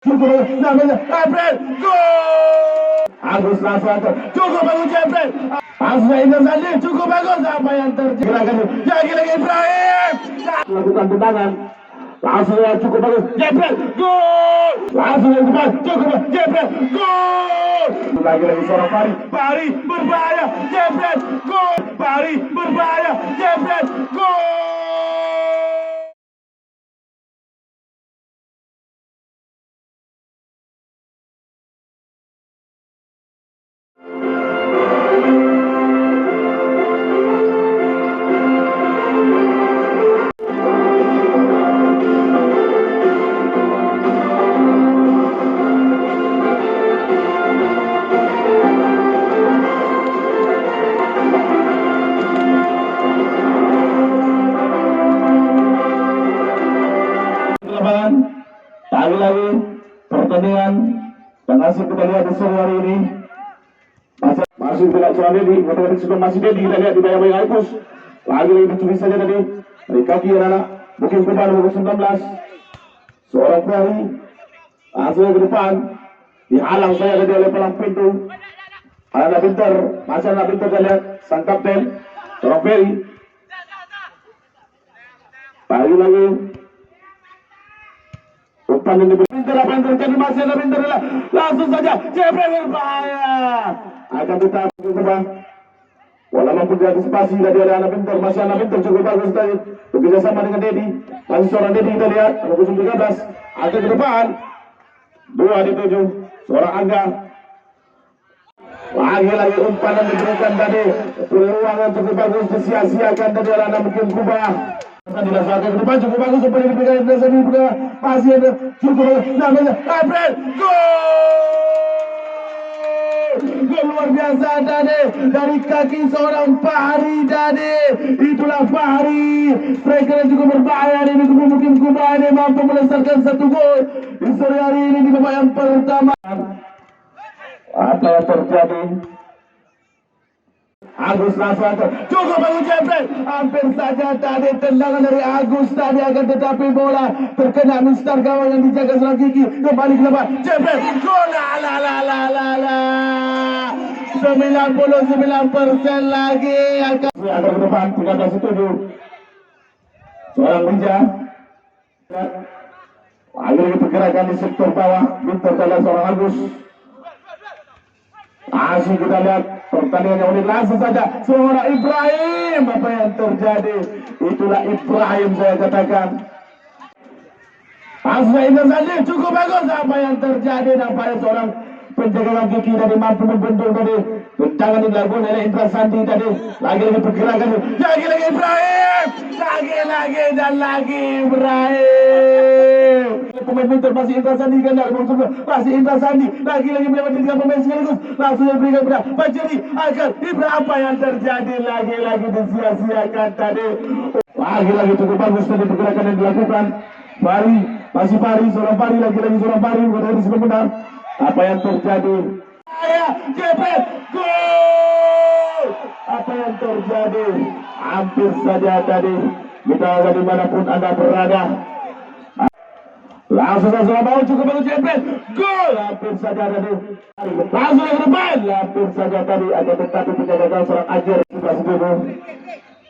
cukup namanya Jebret, gol. Agus langsung cukup bagus Jebret. Langsung Indra Sandi cukup bagus, apa yang terjadi lagi Ibrahim lakukan tendangan langsung cukup bagus Jebret, gol. Langsung yang depan cukup Jebret, gol. Lagi seorang Pari berbahaya Jebret, gol. Pari berbahaya Jebret, gol. Lagi pertandingan yang masih kita lihat di sore hari ini masih tidak curang Dedi, otomatis sudah masih Dedi, kita lihat di bayang-bayang Agus lagi dicuri saja tadi dari kaki anak mungkin kembali nomor 19 seorang Ferry langsung ke depan dihalang saya tadi oleh pelang pintu anak pintar, masih anak pintar kita lihat sang kapten seorang Ferry lagi umpan ini pintar apa yang terjadi masih ada pintar langsung saja Jebret berbahaya akan tetapi kembang walaupun diantisipasi dari anak pintar masih anak pintar cukup bagus tadi bekerja sama dengan Dedi masih seorang Dedi kita lihat nomor 13 akan ke depan 2 dituju seorang Angga lagi umpan yang diberikan tadi peluang yang cukup bagus disia-siakan dari anak mungkin kubah dilaksanakan ke depan cukup bagus umpan yang diberikan dari sini juga masih ada cukup bagus namanya Jebret, gol luar biasa tadi dari kaki seorang Fahri tadi itulah Fahri striker yang cukup berbahaya ini mungkin kubah ini mampu melesatkan 1 gol di sore hari ini di babak yang pertama. Apa yang terjadi? Agus langsung cukup bagus Jebret hampir saja tadi tendangan dari Agus tadi akan tetapi bola terkena mistar gawang yang dijaga seorang Kiki kembali ke depan Jebret gol la 99% lagi akan ke depan 13-7 seorang Bija lagi pergerakan di sektor bawah minta salah seorang Agus masih kita lihat pertandingan yang unik langsung saja seorang Ibrahim apa yang terjadi itulah Ibrahim saya katakan langsung Indra Sandi cukup bagus apa yang terjadi nampaknya seorang penjaga kaki tadi mampu membendung tadi tendangan dilakukan oleh Indra Sandi tadi lagi pergerakan lagi Ibrahim lagi Ibrahim pemain pintar masih Indra Sandi kan masih Indra Sandi lagi melewati 3 pemain sekaligus langsung diberikan kepada Fajri agar Ibrahim apa yang terjadi lagi disia-siakan tadi lagi cukup bagus tadi pergerakan yang dilakukan Fahri masih Fahri seorang Fahri lagi seorang Fahri bukan di sebelah benar apa yang terjadi Jebret gol apa yang terjadi hampir saja tadi kita dimanapun Anda berada langsung mau cukup bagus Jebret gol hampir saja tadi langsung ke depan hampir saja tadi ada tetapi penjaga gawang seorang Ajer sudah setuju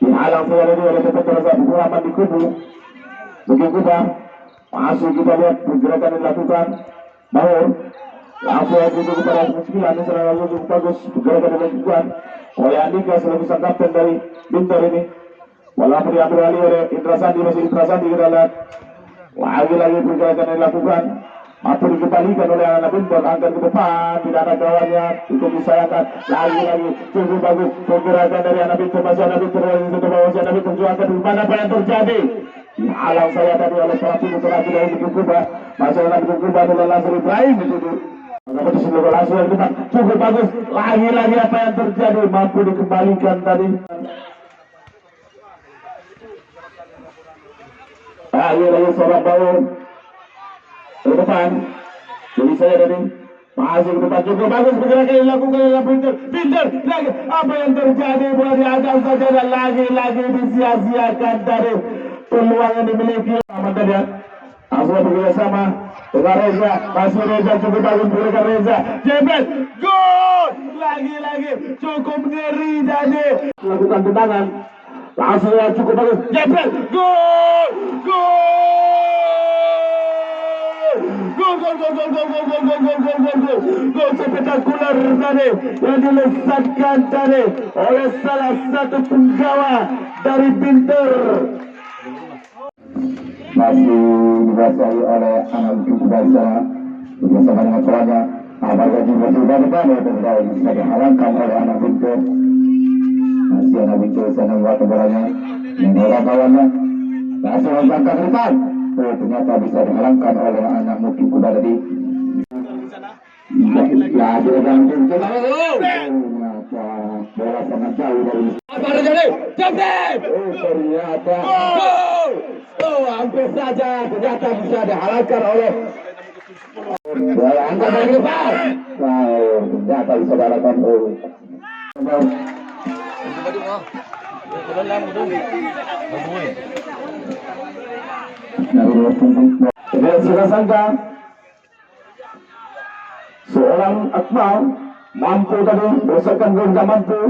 dihalang saja tadi oleh Petra Muhammad di kubu begitu Kubah masih kita lihat pergerakan yang dilakukan Bahur langsung itu kepada 9 ini serangan cukup bagus pergerakan yang dilakukan oleh Andika selaku sang kapten dari Bintar ini walaupun diambil alih oleh Indra Sandi masih Indra Sandi kita lihat lagi pergerakan yang dilakukan mampu dikembalikan oleh anak Bintar angkat ke depan tidak ada kawannya itu disayangkan lagi cukup bagus pergerakan dari anak Bintar masih anak Bintar masih anak Bintar juangkan di mana apa yang terjadi dihalang saya tadi oleh para pemain terakhir dari Kubah masih anak Kubah adalah langsung Ibrahim itu langsung ke depan cukup bagus lagi apa yang terjadi mampu dikembalikan tadi lagi seorang Bahur ke depan jadi saya tadi masih ke depan cukup bagus pergerakan yang dilakukan oleh Bintar lagi apa yang terjadi bola diadang saja dan lagi disia-siakan dari peluang yang dimiliki sama tadi Langsung bekerja sama dengan Reza, masih Reza cukup bagus berikan Reza, jebret, gol, lagi-lagi cukup ngeri jadi lakukan tendangan, langsung cukup bagus, jebret, gol, gol spektakuler tadi yang dilesatkan tadi oleh salah satu penggawa dari Binter. Masih dikuasai oleh anak cukup dari sana bersama dengan kawannya. Apakah juga sudah depan ya penggawa bisa dihalankan oleh anak Binter. Masih anak Binter sana membuat bolanya menolak kawannya. Langsung angkat ke depan. Oh, ternyata bisa dihalankan oleh anak mungkin kuda tadi. Lagi dengan Binter. Ternyata bola sangat jauh dari. Apa ada jadi? Jebret! Oh, ternyata. Oh, hampir saja ternyata bisa dihalankan oleh bola angkat dari depan. Oh, ternyata bisa dihalankan oleh. Tidak sudah sangka seorang Akmal mampu tadi berdasarkan gol tak mampu.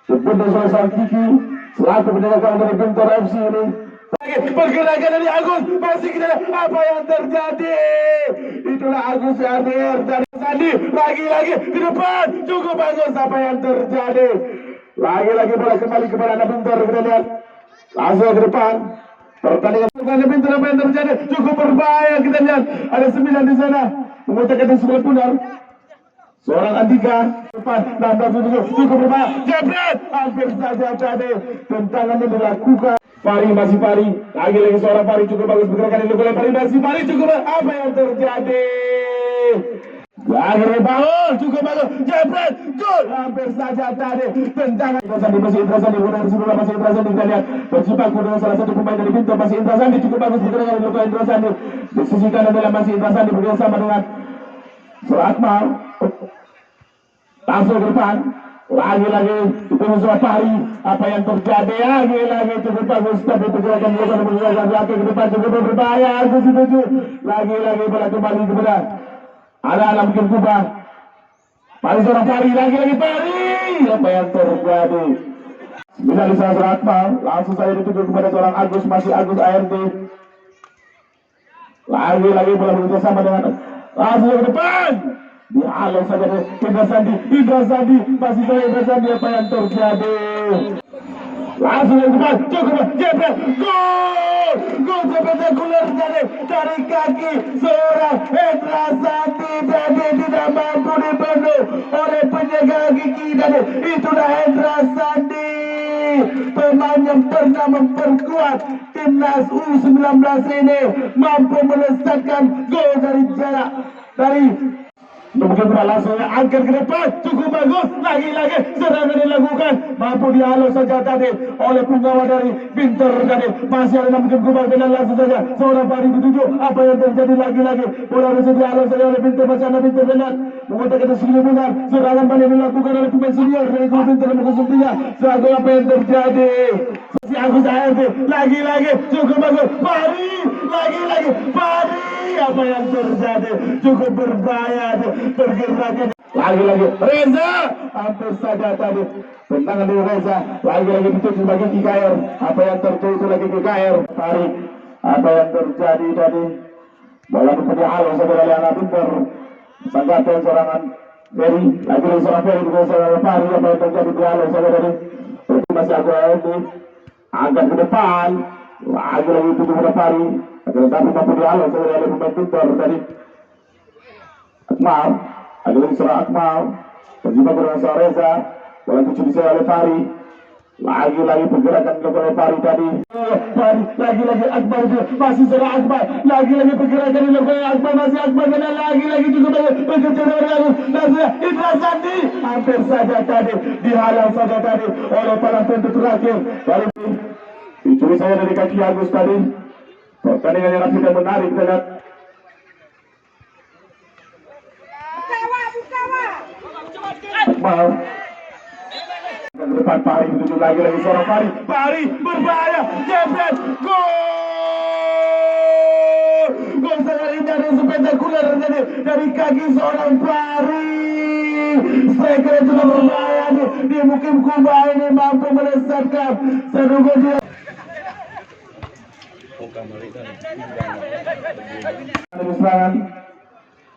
Sebenarnya seorang Kiki selaku penjaga dari Binter FC ini. Pergerakan dari Agus masih kita apa yang terjadi? Itulah Agus Amir dari Sandi lagi-lagi ke depan cukup bagus apa yang terjadi? Lagi-lagi bola kembali kepada anak Binter kita lihat langsung ke depan. Pertandingan anak Binter apa yang terjadi? Cukup berbahaya kita lihat ada 9 di sana memecahkan di sebelah pundar. Seorang Andika depan 16 cukup berbahaya. Jebret hampir saja tadi tentangan yang dilakukan. Fari masih Fari, lagi-lagi seorang Fari cukup bagus bergerakan oleh Fari masih Fari cukup apa yang terjadi? Lagi rebound cukup bagus, jebret, gol hampir saja tadi tendangan. Masih Indra Sandi, masih Indra Sandi kita lihat berjibaku dengan salah satu pemain dari Binter masih Indra Sandi cukup bagus bergerakan oleh Indra Sandi. Di sisi kanan adalah masih Indra Sandi bekerjasama dengan Suratmal. Langsung ke depan. Lagi-lagi itu musuh Fahri. Apa yang terjadi? Lagi-lagi cukup bagus tapi pergerakan ke depan cukup berbahaya. Aku setuju. Lagi-lagi bola kembali kepada anak-anak mungkin Kubah. Paling seorang Fahri. Lagi-lagi Fahri. Apa yang terjadi? Bila di salah Akmal langsung saja dituju kepada seorang Agus. Masih Agus ART. Lagi-lagi bola bekerjasama dengan langsung ke depan. Dihalau saja Indra Sandi masih saya Indra Sandi apa yang terjadi? Langsung ke depan cukup jebret gol spektakuler dari kaki seorang Indra Sandi jadi tidak mampu dibendung oleh penjaga gigi dan itulah Indra Sandi pemain yang pernah memperkuat timnas U19 ini mampu melesatkan gol dari jarak dari mungkin langsung angkat ke depan cukup bagus lagi-lagi serangan dilakukan mampu dihalau saja tadi oleh penggawa dari Binter tadi masih ada mungkin kubah dan langsung saja seorang Fahri dituju apa yang terjadi lagi-lagi bola bisa dihalau saja oleh Binter masih ada Binter benar mengatakan segini benar serangan banyak dilakukan oleh pemain senior dari klub Binter mengusung dia serangan apa yang terjadi masih Agus ART lagi-lagi cukup bagus Fahri lagi-lagi Fahri apa yang terjadi cukup berbahaya pergerakan lagi-lagi Reza hampir saja tadi tentangan dari Reza lagi-lagi betul sebagai KKR apa yang terjadi itu lagi KKR Fahri apa yang terjadi tadi bola kepada halau saja oleh anak Binter sanggatan serangan Ferry lagi-lagi seorang Ferry dengan seorang Fahri apa yang terjadi di halau saja tadi masih aku ini angkat ke depan lagi-lagi itu kepada Fahri tetapi mampu dihalau saja oleh pemain Binter tadi Akmal, ada lagi seorang Akmal terjebak dengan seorang Reza bola itu bisa oleh Fahri lagi-lagi pergerakan oleh Fahri tadi Fahri lagi-lagi Akmal masih seorang Akmal lagi-lagi pergerakan oleh Akmal masih Akmal dan lagi-lagi juga bekerja dengan Agus Indra Sandi hampir saja tadi dihalau saja tadi oleh palang pintu terakhir dari dicuri saya dari kaki Agus tadi pertandingan yang tidak menarik kita lihat Akmal ke depan Fahri dituju lagi seorang Fahri berbahaya jebret gol lagi seorang Fahri. Striker itu berbahaya di Mukim Kuba ini mampu melesatkan seduga dia. Serangan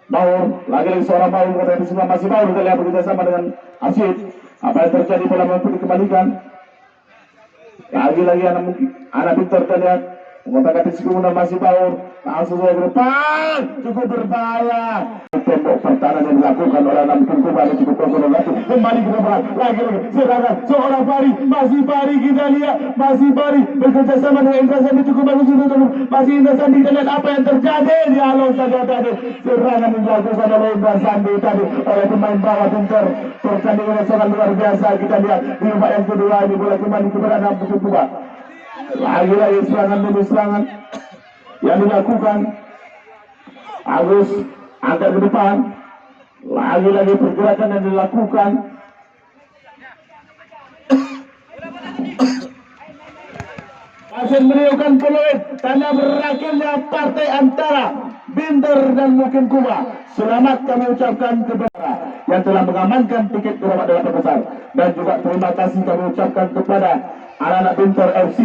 Baur, lagi-lagi seorang Baur, kata di sebelah masih Baur, kita lihat bekerja sama dengan Asyid. Apa yang terjadi pada mampu dikembalikan? Lagi-lagi anak pintar terlihat mengatakan di sebelah masih Baur, langsung ke depan, cukup berbahaya. Tembok pertahanan yang dilakukan oleh anak Kuba ini cukup kontrol. Kembali ke depan, lagi-lagi serangan seorang Fahri, masih Fahri, kita lihat masih Fahri bekerja sama dengan Indra Sandi, cukup bagus itu, masih Indra Sandi. Kita lihat apa yang terjadi di alur saja tadi, serangan yang dilakukan oleh Indra Sandi tadi oleh pemain bawah Pinter. Pertandingan yang sangat luar biasa. Kita lihat di babak yang kedua ini bola kembali kepada anak Kuba. Lagi-lagi serangan demi serangan yang dilakukan. Agus angkat ke depan, lagi-lagi pergerakan yang dilakukan. Masih meniupkan peluit tanda berakhirnya partai antara Binter dan Mukim Kuba. Selamat kami ucapkan kepada yang telah mengamankan tiket ke babak 8 besar, dan juga terima kasih kami ucapkan kepada anak-anak Binter FC.